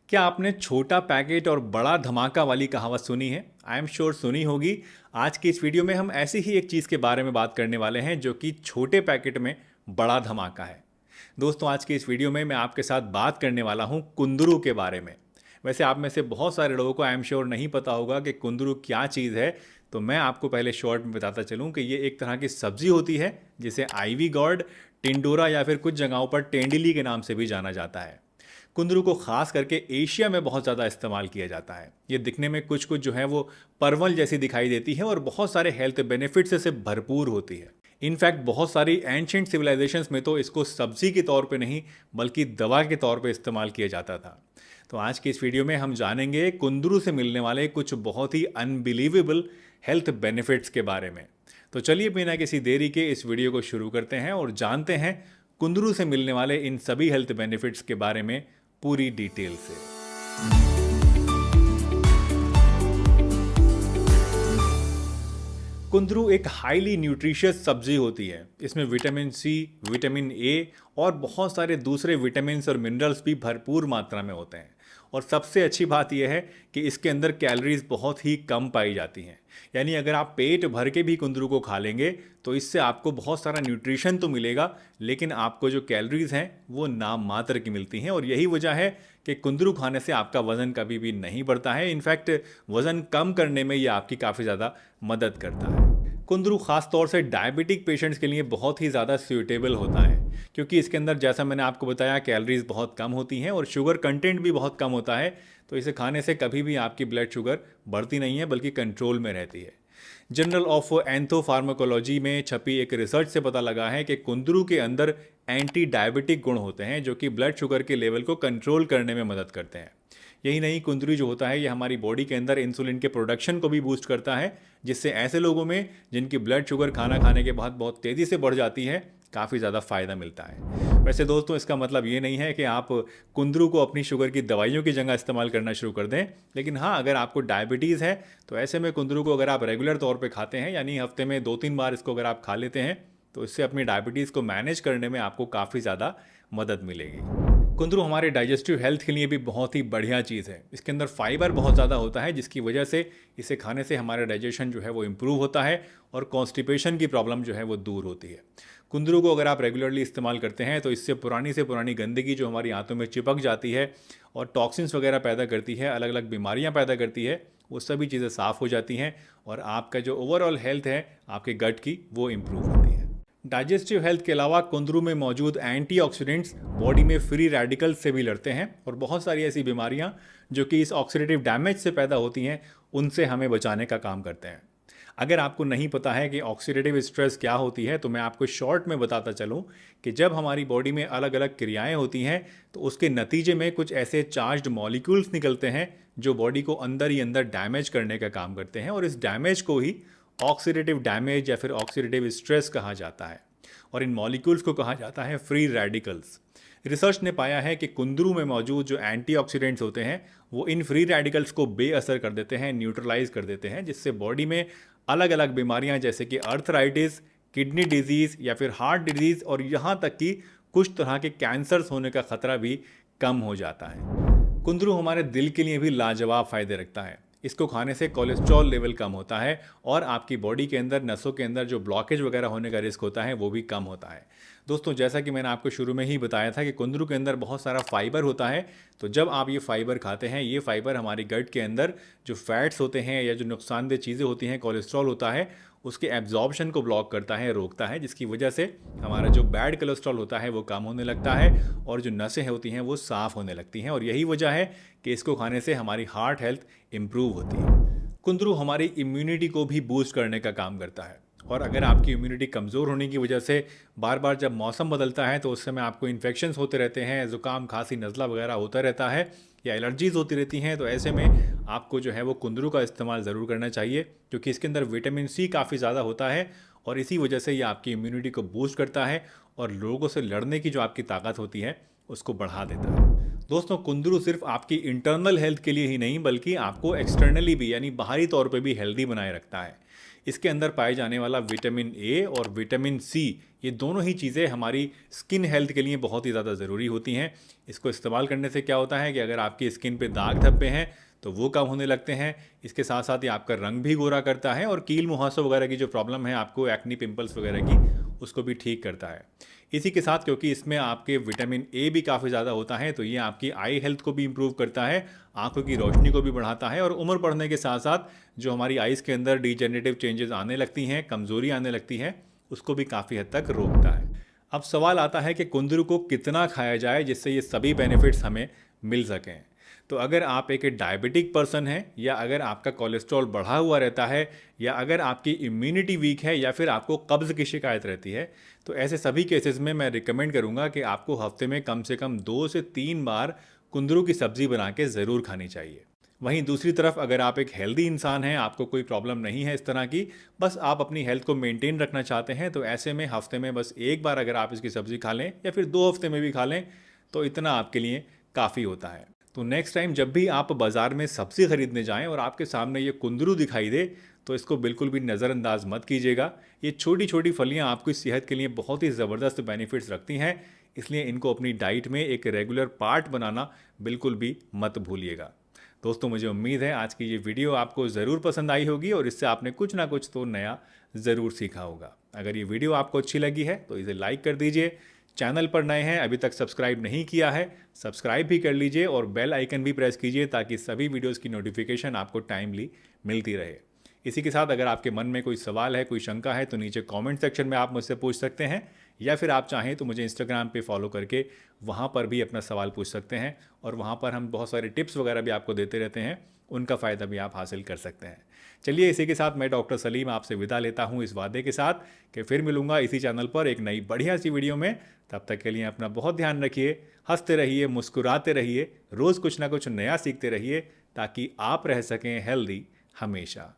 क्या आपने छोटा पैकेट और बड़ा धमाका वाली कहावत सुनी है? आई एम श्योर सुनी होगी। आज की इस वीडियो में हम ऐसी ही एक चीज़ के बारे में बात करने वाले हैं जो कि छोटे पैकेट में बड़ा धमाका है। दोस्तों, आज की इस वीडियो में मैं आपके साथ बात करने वाला हूँ कुंदरू के बारे में। वैसे आप में से बहुत सारे लोगों को आई एम श्योर नहीं पता होगा कि कुंदरू क्या चीज़ है, तो मैं आपको पहले शॉर्ट में बताता चलूँ कि ये एक तरह की सब्जी होती है जिसे आइवी गॉर्ड, टिंडोरा या फिर कुछ जगहों पर टेंडिली के नाम से भी जाना जाता है। कुंदरू को खास करके एशिया में बहुत ज़्यादा इस्तेमाल किया जाता है। ये दिखने में कुछ कुछ जो है वो परवल जैसी दिखाई देती है और बहुत सारे हेल्थ बेनिफिट्स से भरपूर होती है। इनफैक्ट बहुत सारी एंशिएंट सिविलाइजेशंस में तो इसको सब्जी के तौर पे नहीं बल्कि दवा के तौर पे इस्तेमाल किया जाता था। तो आज की इस वीडियो में हम जानेंगे कुंदरू से मिलने वाले कुछ बहुत ही अनबिलीवेबल हेल्थ बेनिफिट्स के बारे में। तो चलिए बिना किसी देरी के इस वीडियो को शुरू करते हैं और जानते हैं कुंदरू से मिलने वाले इन सभी हेल्थ बेनिफिट्स के बारे में पूरी डिटेल से। कुंदरू एक हाईली न्यूट्रिशियस सब्जी होती है। इसमें विटामिन सी, विटामिन ए और बहुत सारे दूसरे विटामिन और मिनरल्स भी भरपूर मात्रा में होते हैं। और सबसे अच्छी बात यह है कि इसके अंदर कैलोरीज बहुत ही कम पाई जाती हैं। यानी अगर आप पेट भर के भी कुंदरू को खा लेंगे तो इससे आपको बहुत सारा न्यूट्रिशन तो मिलेगा, लेकिन आपको जो कैलोरीज हैं वो नाम मात्र की मिलती हैं। और यही वजह है कि कुंदरू खाने से आपका वज़न कभी भी नहीं बढ़ता है। इनफैक्ट वज़न कम करने में ये आपकी काफ़ी ज़्यादा मदद करता है। कुंदरू खास तौर से डायबिटिक पेशेंट्स के लिए बहुत ही ज़्यादा सूटेबल होता है, क्योंकि इसके अंदर जैसा मैंने आपको बताया कैलोरीज बहुत कम होती हैं और शुगर कंटेंट भी बहुत कम होता है। तो इसे खाने से कभी भी आपकी ब्लड शुगर बढ़ती नहीं है बल्कि कंट्रोल में रहती है। जर्नल ऑफ एंथोफार्माकोलॉजी में छपी एक रिसर्च से पता लगा है कि कुंदरू के अंदर एंटी डायबिटिक गुण होते हैं जो कि ब्लड शुगर के लेवल को कंट्रोल करने में मदद करते हैं। यही नहीं, कुंदरू जो होता है ये हमारी बॉडी के अंदर इंसुलिन के प्रोडक्शन को भी बूस्ट करता है, जिससे ऐसे लोगों में जिनकी ब्लड शुगर खाना खाने के बाद बहुत तेज़ी से बढ़ जाती है काफ़ी ज़्यादा फ़ायदा मिलता है। वैसे दोस्तों, इसका मतलब ये नहीं है कि आप कुंदरू को अपनी शुगर की दवाइयों की जगह इस्तेमाल करना शुरू कर दें। लेकिन हाँ, अगर आपको डायबिटीज़ है तो ऐसे में कुंदरू को अगर आप रेगुलर तौर पे खाते हैं, यानी हफ्ते में 2-3 बार इसको अगर आप खा लेते हैं, तो इससे अपनी डायबिटीज़ को मैनेज करने में आपको काफ़ी ज़्यादा मदद मिलेगी। कुंदरू हमारे डाइजेस्टिव हेल्थ के लिए भी बहुत ही बढ़िया चीज़ है। इसके अंदर फाइबर बहुत ज़्यादा होता है, जिसकी वजह से इसे खाने से हमारा डाइजेशन जो है वो इम्प्रूव होता है और कॉन्स्टिपेशन की प्रॉब्लम जो है वो दूर होती है। कुंदरू को अगर आप रेगुलरली इस्तेमाल करते हैं तो इससे पुरानी गंदगी जो हमारी आंतों में चिपक जाती है और टॉक्सिन्स वगैरह पैदा करती है, अलग अलग बीमारियां पैदा करती है, वो सभी चीज़ें साफ़ हो जाती हैं और आपका जो ओवरऑल हेल्थ है आपके गट की, वो इम्प्रूव होती है। डाइजेस्टिव हेल्थ के अलावा कुंदरू में मौजूद एंटीऑक्सीडेंट्स बॉडी में फ्री रेडिकल्स से भी लड़ते हैं और बहुत सारी ऐसी बीमारियां जो कि इस ऑक्सीडेटिव डैमेज से पैदा होती हैं उनसे हमें बचाने का काम करते हैं। अगर आपको नहीं पता है कि ऑक्सीडेटिव स्ट्रेस क्या होती है तो मैं आपको शॉर्ट में बताता चलूं कि जब हमारी बॉडी में अलग अलग क्रियाएं होती हैं तो उसके नतीजे में कुछ ऐसे चार्ज्ड मॉलिक्यूल्स निकलते हैं जो बॉडी को अंदर ही अंदर डैमेज करने का काम करते हैं और इस डैमेज को ही ऑक्सीडेटिव डैमेज या फिर ऑक्सीडेटिव स्ट्रेस कहा जाता है। और इन मॉलिक्यूल्स को कहा जाता है फ्री रेडिकल्स। रिसर्च ने पाया है कि कुंदरू में मौजूद जो एंटीऑक्सीडेंट्स होते हैं वो इन फ्री रेडिकल्स को बेअसर कर देते हैं, न्यूट्रलाइज कर देते हैं, जिससे बॉडी में अलग अलग बीमारियां जैसे कि अर्थराइटिस, किडनी डिजीज़ या फिर हार्ट डिजीज़ और यहाँ तक कि कुछ तरह के कैंसर्स होने का खतरा भी कम हो जाता है। कुंदरू हमारे दिल के लिए भी लाजवाब फ़ायदे रखता है। इसको खाने से कोलेस्ट्रॉल लेवल कम होता है और आपकी बॉडी के अंदर नसों के अंदर जो ब्लॉकेज वगैरह होने का रिस्क होता है वो भी कम होता है। दोस्तों, जैसा कि मैंने आपको शुरू में ही बताया था कि कुंदरू के अंदर बहुत सारा फाइबर होता है, तो जब आप ये फाइबर खाते हैं, ये फाइबर हमारी गट के अंदर जो फैट्स होते हैं या जो नुकसानदेह चीज़ें होती हैं, कोलेस्ट्रॉल होता है, उसके एब्जॉर्प्शन को ब्लॉक करता है, रोकता है, जिसकी वजह से हमारा जो बैड कोलेस्ट्रॉल होता है वो कम होने लगता है और जो नसें होती हैं वो साफ़ होने लगती हैं। और यही वजह है कि इसको खाने से हमारी हार्ट हेल्थ इम्प्रूव होती है। कुंदरू हमारी इम्यूनिटी को भी बूस्ट करने का काम करता है और अगर आपकी इम्यूनिटी कमज़ोर होने की वजह से बार बार जब मौसम बदलता है तो उस समय आपको इन्फेक्शंस होते रहते हैं, ज़ुकाम, खांसी, नज़ला वगैरह होता रहता है या एलर्जीज़ होती रहती हैं, तो ऐसे में आपको जो है वो कुंदरू का इस्तेमाल ज़रूर करना चाहिए, क्योंकि इसके अंदर विटामिन सी काफ़ी ज़्यादा होता है और इसी वजह से ये आपकी इम्यूनिटी को बूस्ट करता है और लोगों से लड़ने की जो आपकी ताकत होती है उसको बढ़ा देता है। दोस्तों, कुंदरू सिर्फ आपकी इंटरनल हेल्थ के लिए ही नहीं बल्कि आपको एक्सटर्नली भी यानी बाहरी तौर पे भी हेल्दी बनाए रखता है। इसके अंदर पाए जाने वाला विटामिन ए और विटामिन सी, ये दोनों ही चीज़ें हमारी स्किन हेल्थ के लिए बहुत ही ज़्यादा ज़रूरी होती हैं। इसको इस्तेमाल करने से क्या होता है कि अगर आपकी स्किन पे दाग धब्बे हैं तो वो कम होने लगते हैं। इसके साथ साथ ये आपका रंग भी गोरा करता है और कील मुहासों वगैरह की जो प्रॉब्लम है आपको, एक्नी पिंपल्स वगैरह की, उसको भी ठीक करता है। इसी के साथ क्योंकि इसमें आपके विटामिन ए भी काफ़ी ज़्यादा होता है तो ये आपकी आई हेल्थ को भी इम्प्रूव करता है, आंखों की रोशनी को भी बढ़ाता है और उम्र बढ़ने के साथ साथ जो हमारी आइज़ के अंदर डिजेनरेटिव चेंजेस आने लगती हैं, कमज़ोरी आने लगती है, उसको भी काफ़ी हद तक रोकता है। अब सवाल आता है कि कुंदरू को कितना खाया जाए जिससे ये सभी बेनिफिट्स हमें मिल सकें। तो अगर आप एक डायबिटिक पर्सन हैं, या अगर आपका कोलेस्ट्रॉल बढ़ा हुआ रहता है, या अगर आपकी इम्यूनिटी वीक है, या फिर आपको कब्ज़ की शिकायत रहती है, तो ऐसे सभी केसेस में मैं रिकमेंड करूंगा कि आपको हफ्ते में कम से कम 2 से 3 बार कुंदरू की सब्ज़ी बना के ज़रूर खानी चाहिए। वहीं दूसरी तरफ अगर आप एक हेल्दी इंसान हैं, आपको कोई प्रॉब्लम नहीं है इस तरह की, बस आप अपनी हेल्थ को मेंटेन रखना चाहते हैं, तो ऐसे में हफ्ते में बस एक बार अगर आप इसकी सब्ज़ी खा लें, या फिर 2 हफ्ते में भी खा लें, तो इतना आपके लिए काफ़ी होता है। तो नेक्स्ट टाइम जब भी आप बाज़ार में सब्ज़ी खरीदने जाएं और आपके सामने ये कुंदरू दिखाई दे, तो इसको बिल्कुल भी नज़रअंदाज मत कीजिएगा। ये छोटी छोटी फलियां आपकी सेहत के लिए बहुत ही ज़बरदस्त बेनिफिट्स रखती हैं, इसलिए इनको अपनी डाइट में एक रेगुलर पार्ट बनाना बिल्कुल भी मत भूलिएगा। दोस्तों, मुझे उम्मीद है आज की ये वीडियो आपको ज़रूर पसंद आई होगी और इससे आपने कुछ ना कुछ तो नया ज़रूर सीखा होगा। अगर ये वीडियो आपको अच्छी लगी है तो इसे लाइक कर दीजिए। चैनल पर नए हैं, अभी तक सब्सक्राइब नहीं किया है, सब्सक्राइब भी कर लीजिए और बेल आइकन भी प्रेस कीजिए ताकि सभी वीडियोस की नोटिफिकेशन आपको टाइमली मिलती रहे। इसी के साथ अगर आपके मन में कोई सवाल है, कोई शंका है, तो नीचे कमेंट सेक्शन में आप मुझसे पूछ सकते हैं, या फिर आप चाहें तो मुझे इंस्टाग्राम पे फॉलो करके वहाँ पर भी अपना सवाल पूछ सकते हैं, और वहाँ पर हम बहुत सारे टिप्स वगैरह भी आपको देते रहते हैं, उनका फ़ायदा भी आप हासिल कर सकते हैं। चलिए, इसी के साथ मैं डॉक्टर सलीम आपसे विदा लेता हूँ इस वादे के साथ कि फिर मिलूंगा इसी चैनल पर एक नई बढ़िया सी वीडियो में। तब तक के लिए अपना बहुत ध्यान रखिए, हंसते रहिए, मुस्कुराते रहिए, रोज़ कुछ ना कुछ नया सीखते रहिए ताकि आप रह सकें हेल्दी हमेशा।